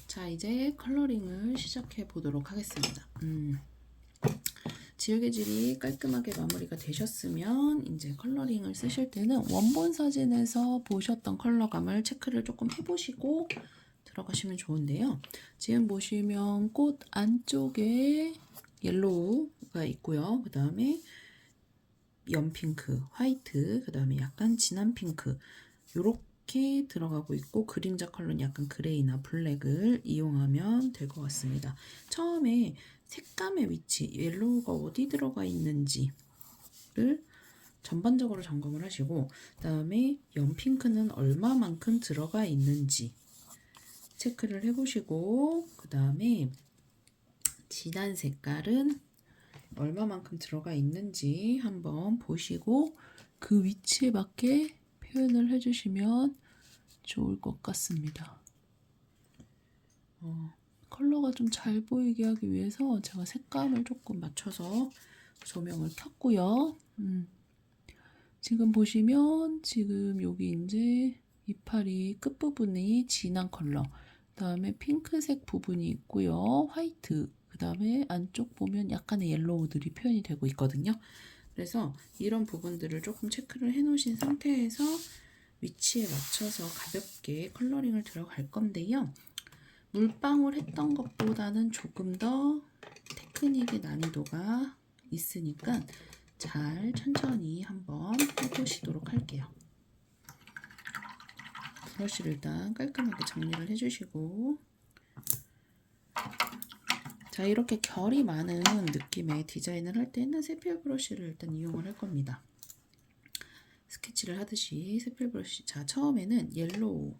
자, 이제 컬러링을 시작해 보도록 하겠습니다. 지우개질이 깔끔하게 마무리가 되셨으면 이제 컬러링을 쓰실 때는 원본 사진에서 보셨던 컬러감을 체크를 조금 해보시고 들어가시면 좋은데요. 지금 보시면 꽃 안쪽에 옐로우가 있고요. 그 다음에 연핑크, 화이트, 그 다음에 약간 진한 핑크 요렇게 들어가고 있고, 그림자 컬러는 약간 그레이나 블랙을 이용하면 될 것 같습니다. 처음에 색감의 위치, 옐로우가 어디 들어가 있는지를 전반적으로 점검을 하시고, 그 다음에 연핑크는 얼마만큼 들어가 있는지 체크를 해보시고, 그 다음에 진한 색깔은 얼마만큼 들어가 있는지 한번 보시고 그 위치에 맞게 표현을 해주시면 좋을 것 같습니다. 컬러가 좀 잘 보이게 하기 위해서 제가 색감을 조금 맞춰서 조명을 켰고요. 지금 보시면 지금 여기 이제 이파리 끝부분이 진한 컬러, 그 다음에 핑크색 부분이 있고요. 화이트, 그 다음에 안쪽 보면 약간의 옐로우들이 표현이 되고 있거든요. 그래서 이런 부분들을 조금 체크를 해 놓으신 상태에서 위치에 맞춰서 가볍게 컬러링을 들어갈 건데요. 물방울 했던 것보다는 조금 더 테크닉의 난이도가 있으니까 잘 천천히 한번 해보시도록 할게요. 브러쉬를 일단 깔끔하게 정리를 해주시고, 자, 이렇게 결이 많은 느낌의 디자인을 할 때는 세필 브러쉬를 일단 이용을 할 겁니다. 스케치를 하듯이 세필 브러쉬. 자, 처음에는 옐로우를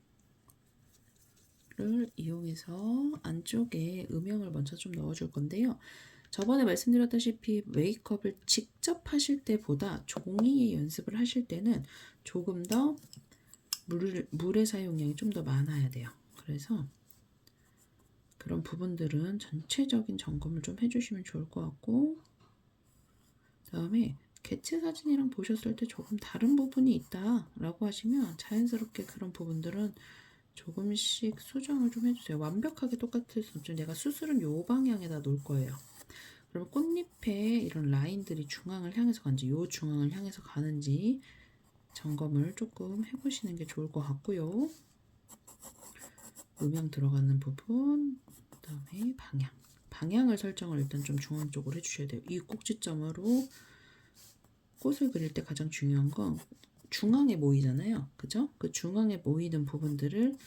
이용해서 안쪽에 음영을 먼저 좀 넣어줄 건데요. 저번에 말씀드렸다시피 메이크업을 직접 하실 때보다 종이에 연습을 하실 때는 조금 더 물의 사용량이 좀 더 많아야 돼요. 그래서 그런 부분들은 전체적인 점검을 좀 해주시면 좋을 것 같고, 그 다음에 개체 사진이랑 보셨을 때 조금 다른 부분이 있다 라고 하시면 자연스럽게 그런 부분들은 조금씩 수정을 좀 해주세요. 완벽하게 똑같을 수 없죠. 내가 수술은 요 방향에다 놓을 거예요. 그러면 꽃잎에 이런 라인들이 중앙을 향해서 가는지, 요 중앙을 향해서 가는지 점검을 조금 해보시는 게 좋을 것 같고요. 음영 들어가는 부분, 그 다음에 방향을 설정을 일단 좀 중앙 쪽으로 해주셔야 돼요. 이 꼭지점으로 꽃을 그릴 때 가장 중요한 건 중앙에 모이잖아요. 그죠? 그 중앙에 모이는 부분들을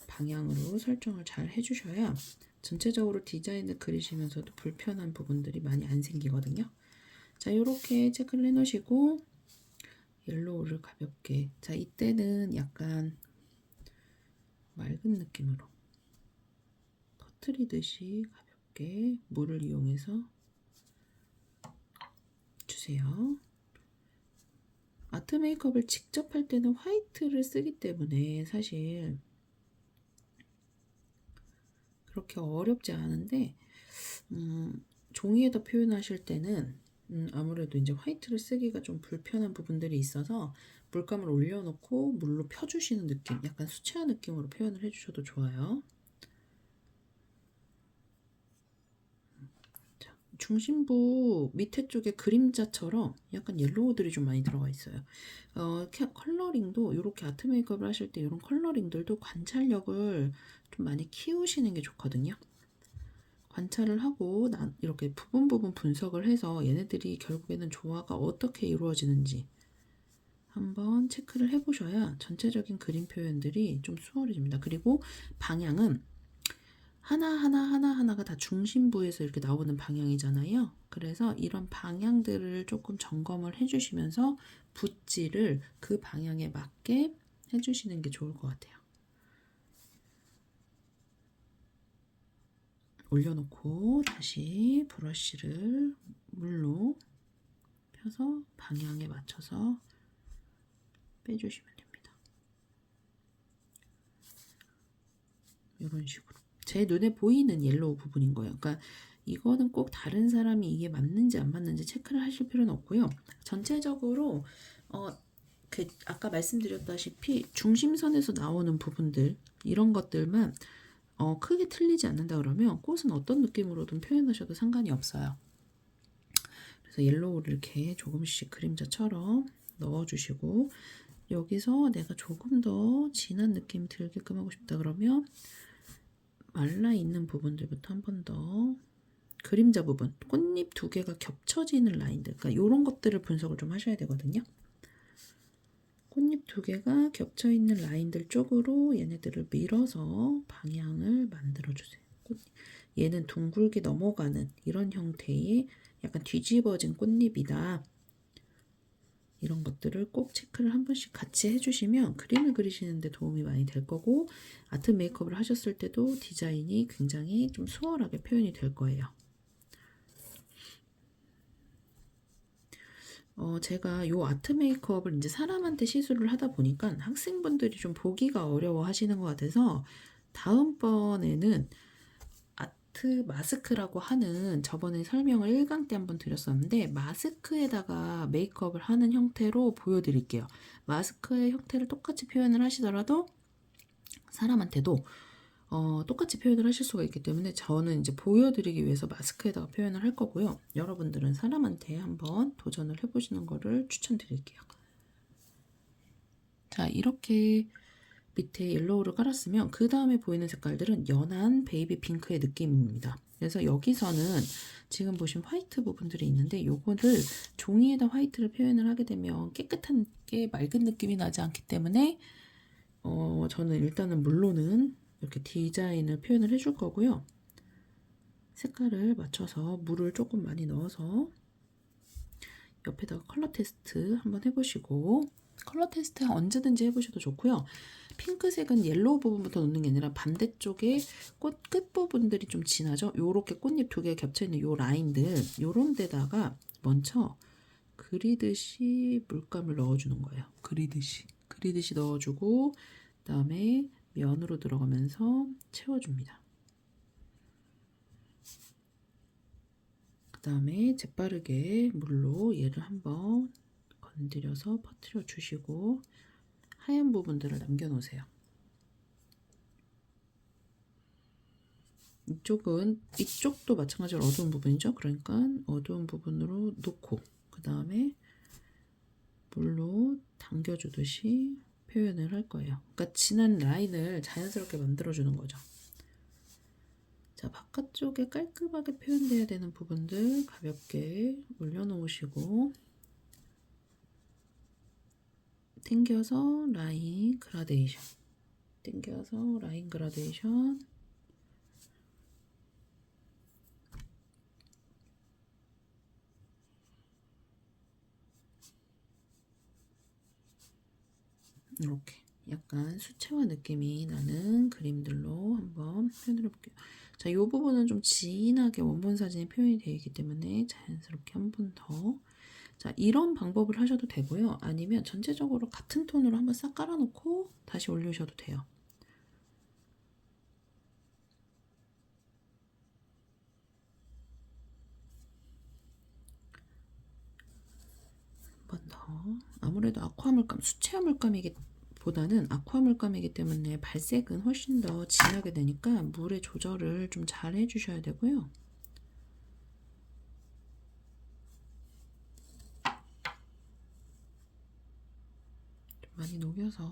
방향으로 설정을 잘 해주셔야 전체적으로 디자인을 그리시면서도 불편한 부분들이 많이 안 생기거든요. 자, 이렇게 체크를 해놓으시고 옐로우를 가볍게, 자, 이때는 약간 맑은 느낌으로 터트리듯이 가볍게 물을 이용해서 주세요. 아트 메이크업을 직접 할 때는 화이트를 쓰기 때문에 사실 그렇게 어렵지 않은데, 종이에다 표현하실 때는 아무래도 이제 화이트를 쓰기가 좀 불편한 부분들이 있어서 물감을 올려놓고 물로 펴주시는 느낌, 약간 수채화 느낌으로 표현을 해주셔도 좋아요. 자, 중심부 밑에 쪽에 그림자처럼 약간 옐로우들이 좀 많이 들어가 있어요. 컬러링도 이렇게 아트 메이크업을 하실 때 이런 컬러링들도 관찰력을 좀 많이 키우시는 게 좋거든요. 관찰을 하고 이렇게 부분 분석을 해서 얘네들이 결국에는 조화가 어떻게 이루어지는지 한번 체크를 해보셔야 전체적인 그림 표현들이 좀 수월해집니다. 그리고 방향은 하나하나가 다 중심부에서 이렇게 나오는 방향이잖아요. 그래서 이런 방향들을 조금 점검을 해주시면서 붓질을 그 방향에 맞게 해주시는 게 좋을 것 같아요. 올려놓고 다시 브러쉬를 물로 펴서 방향에 맞춰서 빼주시면 됩니다. 이런 식으로 제 눈에 보이는 옐로우 부분인 거예요. 그러니까 이거는 꼭 다른 사람이 이게 맞는지 안 맞는지 체크를 하실 필요는 없고요. 전체적으로 아까 말씀드렸다시피 중심선에서 나오는 부분들, 이런 것들만 크게 틀리지 않는다 그러면 꽃은 어떤 느낌으로든 표현하셔도 상관이 없어요. 그래서 옐로우를 이렇게 조금씩 그림자처럼 넣어주시고 여기서 내가 조금 더 진한 느낌 들게끔 하고 싶다 그러면 말라 있는 부분들부터 한 번 더 그림자 부분, 꽃잎 두 개가 겹쳐지는 라인들, 그러니까 이런 것들을 분석을 좀 하셔야 되거든요. 꽃잎 두 개가 겹쳐 있는 라인들 쪽으로 얘네들을 밀어서 방향을 만들어 주세요. 얘는 둥글게 넘어가는 이런 형태의 약간 뒤집어진 꽃잎이다. 이런 것들을 꼭 체크를 한 번씩 같이 해주시면 그림을 그리시는데 도움이 많이 될 거고 아트 메이크업을 하셨을 때도 디자인이 굉장히 좀 수월하게 표현이 될 거예요. 제가 요 아트 메이크업을 이제 사람한테 시술을 하다 보니까 학생분들이 좀 보기가 어려워 하시는 것 같아서 다음번에는 아트 마스크라고 하는 저번에 설명을 1강 때 한번 드렸었는데 마스크에다가 메이크업을 하는 형태로 보여드릴게요. 마스크의 형태를 똑같이 표현을 하시더라도 사람한테도 똑같이 표현을 하실 수가 있기 때문에 저는 이제 보여드리기 위해서 마스크에다가 표현을 할 거고요. 여러분들은 사람한테 한번 도전을 해보시는 거를 추천드릴게요. 자, 이렇게 밑에 옐로우를 깔았으면 그 다음에 보이는 색깔들은 연한 베이비 핑크의 느낌입니다. 그래서 여기서는 지금 보신 화이트 부분들이 있는데 요거를 종이에다 화이트를 표현을 하게 되면 깨끗한 게 맑은 느낌이 나지 않기 때문에 저는 일단은 물로는 이렇게 디자인을 표현을 해줄 거고요. 색깔을 맞춰서 물을 조금 많이 넣어서 옆에다가 컬러 테스트 한번 해보시고 컬러 테스트 언제든지 해보셔도 좋고요. 핑크색은 옐로우 부분부터 넣는 게 아니라 반대쪽에 꽃 끝부분들이 좀 진하죠. 요렇게 꽃잎 두 개 겹쳐있는 요 라인들 요런 데다가 먼저 그리듯이 물감을 넣어주는 거예요. 그리듯이 넣어주고 그 다음에 면으로 들어가면서 채워줍니다. 그 다음에 재빠르게 물로 얘를 한번 건드려서 퍼뜨려 주시고 하얀 부분들을 남겨놓으세요. 이쪽도 마찬가지로 어두운 부분이죠. 그러니까 어두운 부분으로 놓고 그 다음에 물로 당겨주듯이 표현을 할 거예요. 그러니까 진한 라인을 자연스럽게 만들어주는 거죠. 자, 바깥쪽에 깔끔하게 표현돼야 되는 부분들 가볍게 올려놓으시고 당겨서 라인 그라데이션 당겨서 라인 그라데이션 이렇게 약간 수채화 느낌이 나는 그림들로 한번 표현을 해볼게요. 자, 이 부분은 좀 진하게 원본 사진이 표현이 되어 있기 때문에 자연스럽게 한 번 더. 자, 이런 방법을 하셔도 되고요. 아니면 전체적으로 같은 톤으로 한번 싹 깔아놓고 다시 올리셔도 돼요. 한 번 더. 아무래도 아쿠아 물감, 수채화 물감이기 보다는 아쿠아 물감이기 때문에 발색은 훨씬 더 진하게 되니까 물의 조절을 좀 잘 해주셔야 되고요. 좀 많이 녹여서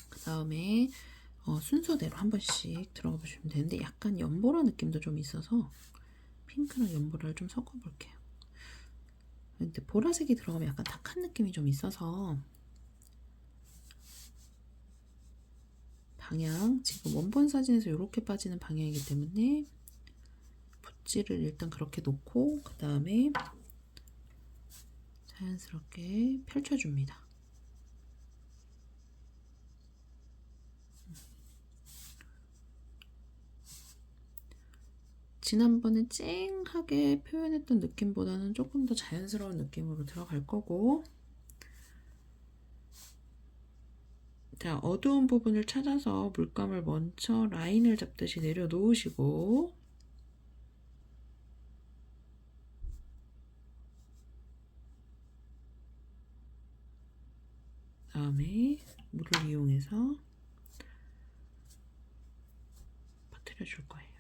그 다음에 순서대로 한 번씩 들어가 보시면 되는데 약간 연보라 느낌도 좀 있어서 핑크랑 연보라를 좀 섞어 볼게요. 근데 보라색이 들어가면 약간 탁한 느낌이 좀 있어서 방향 지금 원본 사진에서 이렇게 빠지는 방향이기 때문에 붓질을 일단 그렇게 놓고 그 다음에 자연스럽게 펼쳐줍니다. 지난번에 쨍하게 표현했던 느낌보다는 조금 더 자연스러운 느낌으로 들어갈 거고 자, 어두운 부분을 찾아서 물감을 먼저 라인을 잡듯이 내려놓으시고 다음에 물을 이용해서 퍼뜨려 줄 거예요.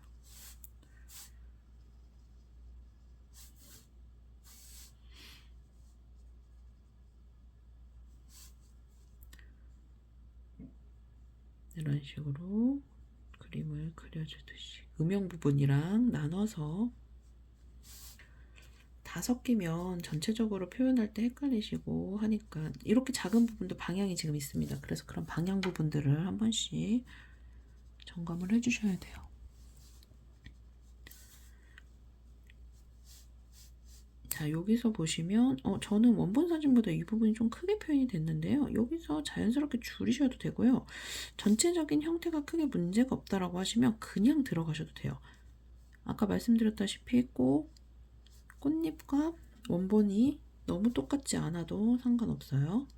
이런 식으로 그림을 그려주듯이 음영 부분이랑 나눠서 다 섞이면 전체적으로 표현할 때 헷갈리시고 하니까 이렇게 작은 부분도 방향이 지금 있습니다. 그래서 그런 방향 부분들을 한 번씩 점검을 해주셔야 돼요. 자, 여기서 보시면 저는 원본 사진보다 이 부분이 좀 크게 표현이 됐는데요. 여기서 자연스럽게 줄이셔도 되고요. 전체적인 형태가 크게 문제가 없다라고 하시면 그냥 들어가셔도 돼요. 아까 말씀드렸다시피 꼭 꽃잎과 원본이 너무 똑같지 않아도 상관없어요.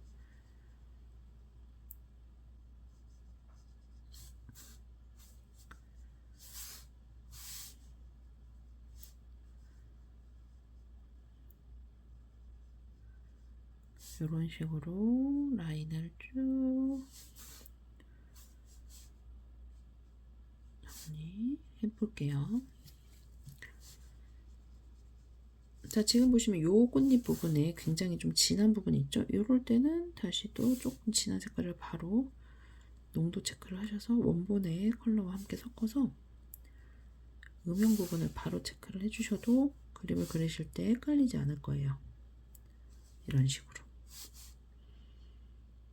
이런 식으로 라인을 쭉 해볼게요. 자, 지금 보시면 요 꽃잎 부분에 굉장히 좀 진한 부분이 있죠? 이럴 때는 다시 또 조금 진한 색깔을 바로 농도 체크를 하셔서 원본의 컬러와 함께 섞어서 음영 부분을 바로 체크를 해주셔도 그림을 그리실 때 헷갈리지 않을 거예요. 이런 식으로.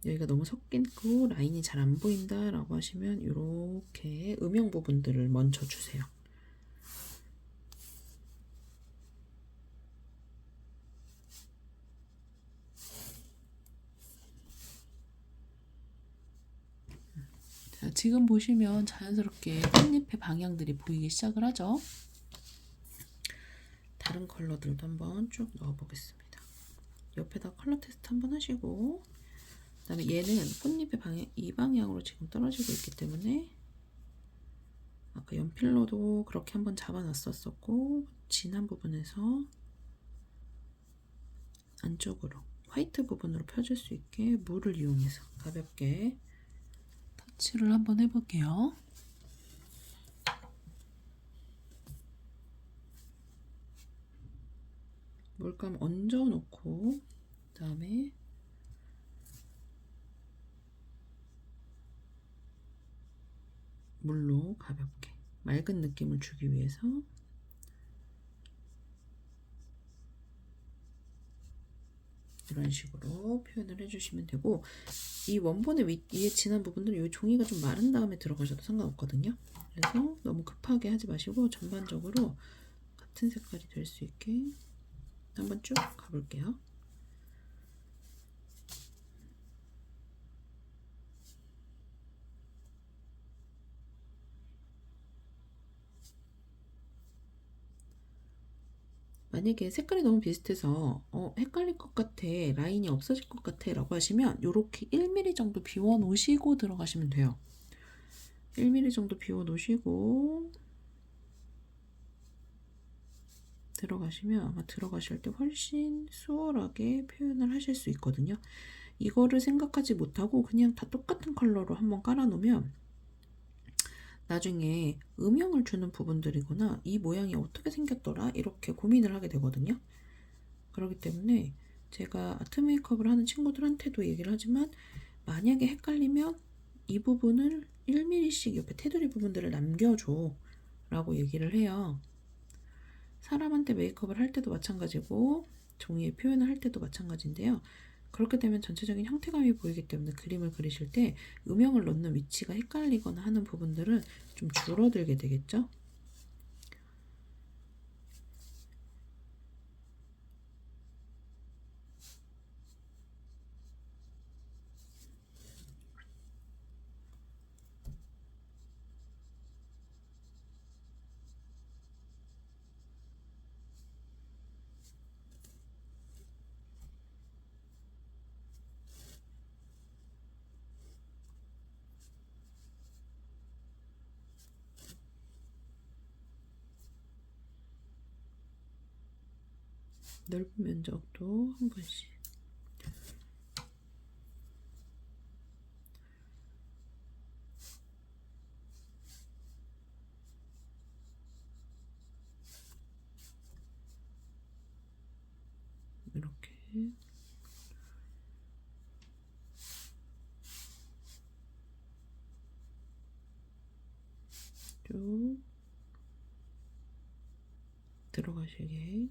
여기가 너무 섞이고 라인이 잘 안 보인다 라고 하시면 이렇게 음영 부분들을 먼저 주세요. 자, 지금 보시면 자연스럽게 꽃잎의 방향들이 보이기 시작을 하죠. 다른 컬러들도 한번 쭉 넣어 보겠습니다. 옆에다 컬러 테스트 한번 하시고, 그 다음에 얘는 꽃잎의 방향, 이 방향으로 지금 떨어지고 있기 때문에 아까 연필로도 그렇게 한번 잡아놨었고, 진한 부분에서 안쪽으로 화이트 부분으로 펴줄 수 있게 물을 이용해서 가볍게 터치를 한번 해볼게요. 물감 얹어 놓고 그다음에 물로 가볍게 맑은 느낌을 주기 위해서 이런 식으로 표현을 해주시면 되고, 이 원본의 위에 진한 부분들은 이 종이가 좀 마른 다음에 들어가셔도 상관없거든요. 그래서 너무 급하게 하지 마시고 전반적으로 같은 색깔이 될 수 있게 한번 쭉 가볼게요. 만약에 색깔이 너무 비슷해서 헷갈릴 것 같아, 라인이 없어질 것 같아 라고 하시면 이렇게 1mm 정도 비워 놓으시고 들어가시면 돼요. 1mm 정도 비워 놓으시고 들어가시면 아마 들어가실 때 훨씬 수월하게 표현을 하실 수 있거든요. 이거를 생각하지 못하고 그냥 다 똑같은 컬러로 한번 깔아 놓으면 나중에 음영을 주는 부분들이거나 이 모양이 어떻게 생겼더라 이렇게 고민을 하게 되거든요. 그렇기 때문에 제가 아트 메이크업을 하는 친구들한테도 얘기를 하지만, 만약에 헷갈리면 이 부분을 1mm씩 옆에 테두리 부분들을 남겨줘 라고 얘기를 해요. 사람한테 메이크업을 할 때도 마찬가지고 종이에 표현을 할 때도 마찬가지인데요. 그렇게 되면 전체적인 형태감이 보이기 때문에 그림을 그리실 때 음영을 넣는 위치가 헷갈리거나 하는 부분들은 좀 줄어들게 되겠죠. 넓은 면적도 한 번씩. 쭉 들어가시게.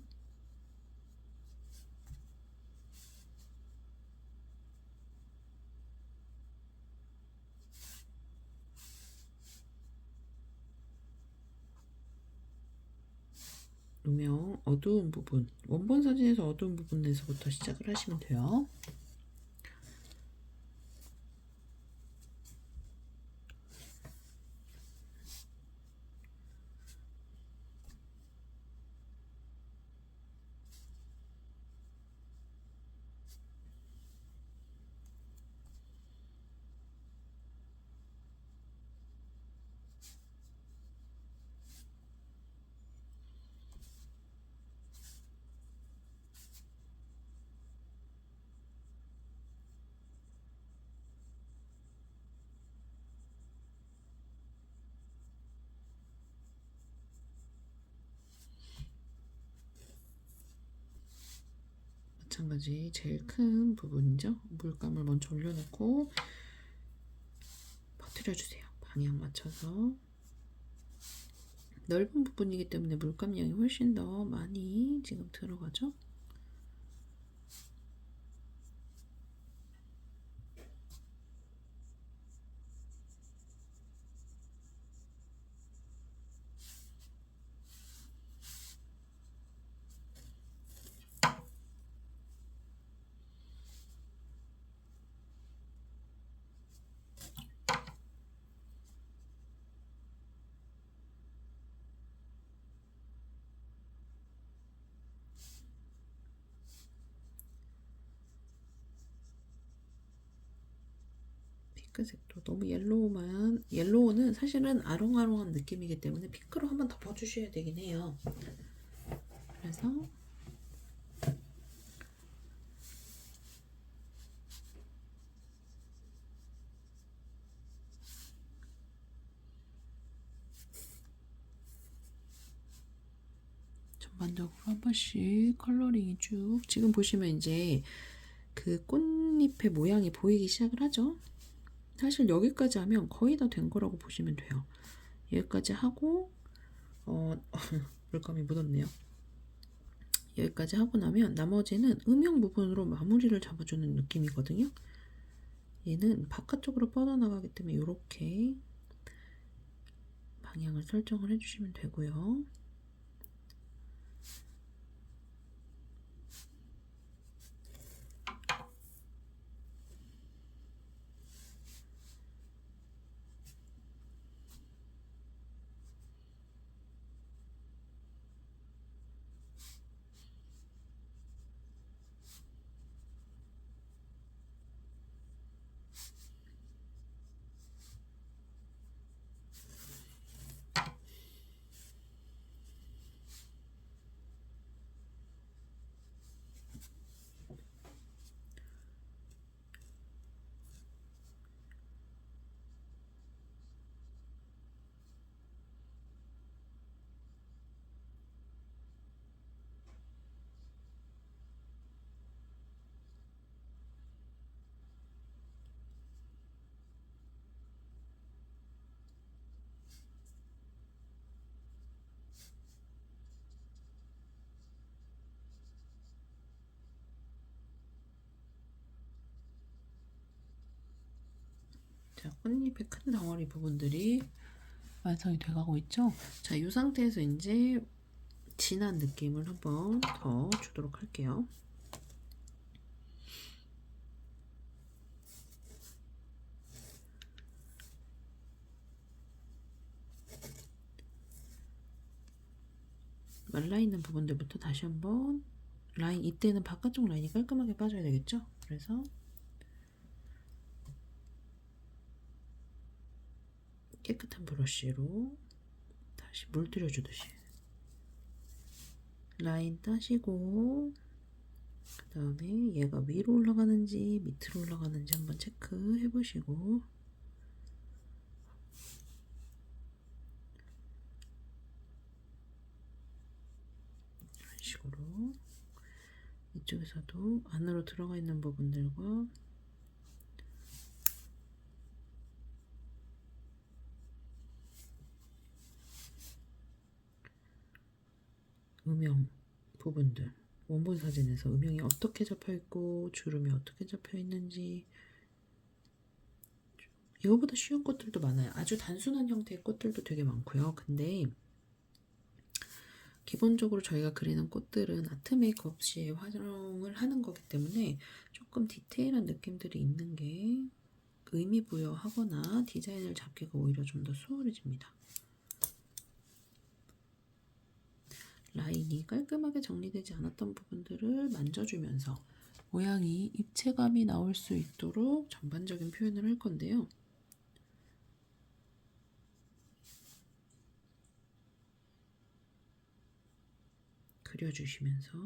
음영 어두운 부분, 원본 사진에서 어두운 부분에서부터 시작을 하시면 돼요. 마찬가지 제일 큰 부분이죠. 물감을 먼저 올려놓고 퍼뜨려주세요. 방향 맞춰서. 넓은 부분이기 때문에 물감량이 훨씬 더 많이 지금 들어가죠. 핑크색도 너무 옐로우는 사실은 아롱아롱한 느낌이기 때문에 핑크로 한번 덮어주셔야 되긴 해요. 그래서 전반적으로 한 번씩 컬러링이 쭉, 지금 보시면 이제 그 꽃잎의 모양이 보이기 시작을 하죠. 사실 여기까지 하면 거의 다 된 거라고 보시면 돼요. 여기까지 하고 물감이 묻었네요. 여기까지 하고 나면 나머지는 음영 부분으로 마무리를 잡아주는 느낌이거든요. 얘는 바깥쪽으로 뻗어나가기 때문에 이렇게 방향을 설정을 해주시면 되고요. 자, 꽃잎의 큰 덩어리 부분들이 완성이 돼가고 있죠. 자, 이 상태에서 이제 진한 느낌을 한번 더 주도록 할게요. 말라있는 부분들부터 다시 한번 라인, 이때는 바깥쪽 라인이 깔끔하게 빠져야 되겠죠. 그래서 깨끗한 브러쉬로 다시 물들여 주듯이 라인 따시고, 그 다음에 얘가 위로 올라가는지 밑으로 올라가는지 한번 체크해 보시고, 이런 식으로 이쪽에서도 안으로 들어가 있는 부분들과 음영 부분들, 원본 사진에서 음영이 어떻게 잡혀 있고 주름이 어떻게 잡혀 있는지, 이거보다 쉬운 것들도 많아요. 아주 단순한 형태의 꽃들도 되게 많고요. 근데 기본적으로 저희가 그리는 꽃들은 아트 메이크업 시에 활용을 하는 거기 때문에 조금 디테일한 느낌들이 있는 게 의미 부여하거나 디자인을 잡기가 오히려 좀 더 수월해집니다. 라인이 깔끔하게 정리되지 않았던 부분들을 만져주면서 모양이 입체감이 나올 수 있도록 전반적인 표현을 할 건데요. 그려주시면서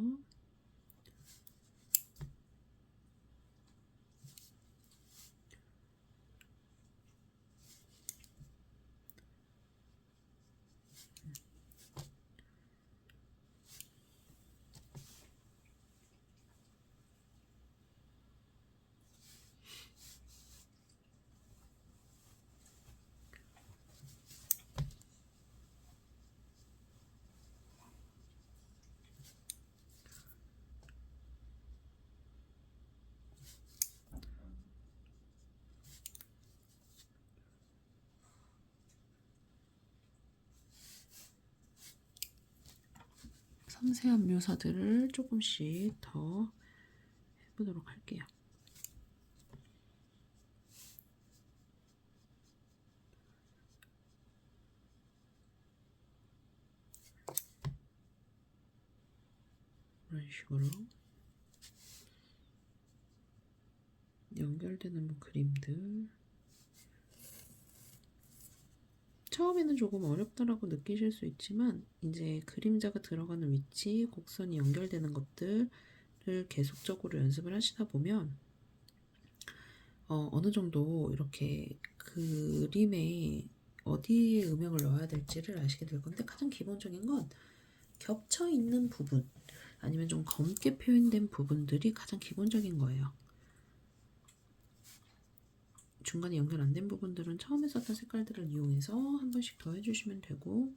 섬세한 묘사들을 조금씩 더 해보도록 할게요. 이런 식으로 연결되는 그림들, 처음에는 조금 어렵다라고 느끼실 수 있지만 이제 그림자가 들어가는 위치, 곡선이 연결되는 것들을 계속적으로 연습을 하시다 보면 어느 정도 이렇게 그림에 어디에 음영을 넣어야 될지를 아시게 될 건데, 가장 기본적인 건 겹쳐 있는 부분 아니면 좀 검게 표현된 부분들이 가장 기본적인 거예요. 중간에 연결 안 된 부분들은 처음에 썼던 색깔들을 이용해서 한 번씩 더 해주시면 되고,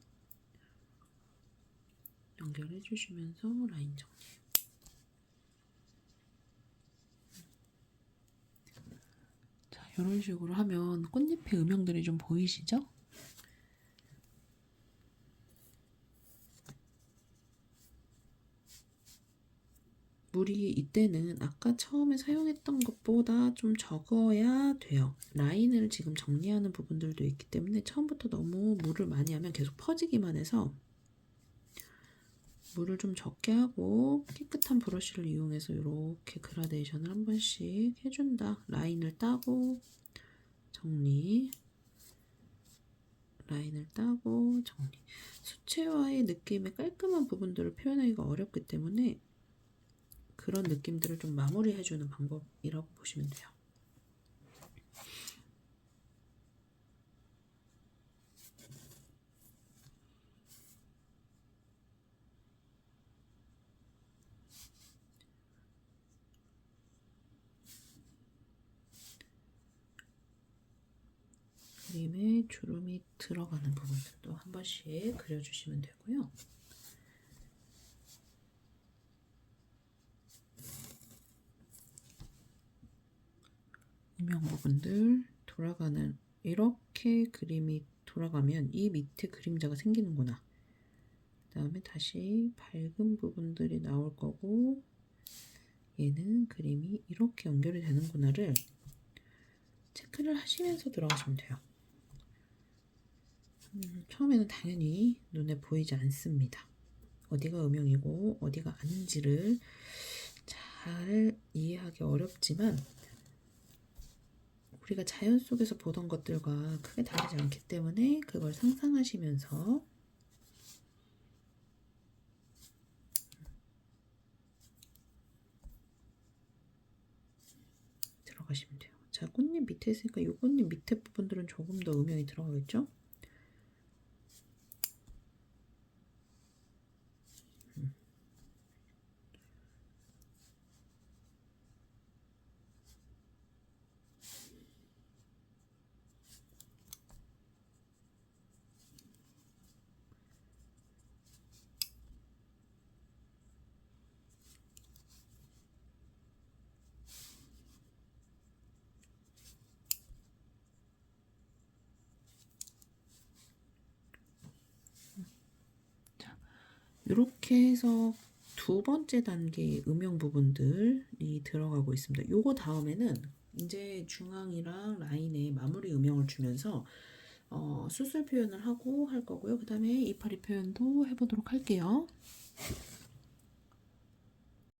연결해 주시면서 라인 정리. 자, 이런 식으로 하면 꽃잎의 음영들이 좀 보이시죠? 물이 이때는 아까 처음에 사용했던 것보다 좀 적어야 돼요. 라인을 지금 정리하는 부분들도 있기 때문에 처음부터 너무 물을 많이 하면 계속 퍼지기만 해서 물을 좀 적게 하고 깨끗한 브러쉬를 이용해서 이렇게 그라데이션을 한 번씩 해준다. 라인을 따고 정리, 라인을 따고 정리. 수채화의 느낌의 깔끔한 부분들을 표현하기가 어렵기 때문에 그런 느낌들을 좀 마무리해주는 방법이라고 보시면 돼요. 그림에 주름이 들어가는 부분들도 한 번씩 그려주시면 되고요. 음영 부분들 돌아가는, 이렇게 그림이 돌아가면 이 밑에 그림자가 생기는구나. 그 다음에 다시 밝은 부분들이 나올 거고, 얘는 그림이 이렇게 연결이 되는구나를 체크를 하시면서 들어가시면 돼요. 처음에는 당연히 눈에 보이지 않습니다. 어디가 음영이고 어디가 아닌지를 잘 이해하기 어렵지만 우리가 자연 속에서 보던 것들과 크게 다르지 않기 때문에 그걸 상상하시면서 들어가시면 돼요. 자, 꽃잎 밑에 있으니까 이 꽃잎 밑에 부분들은 조금 더 음영이 들어가겠죠? 이렇게 해서 두 번째 단계의 음영 부분들이 들어가고 있습니다. 요거 다음에는 이제 중앙이랑 라인에 마무리 음영을 주면서 수술 표현을 하고 할 거고요. 그 다음에 이파리 표현도 해보도록 할게요.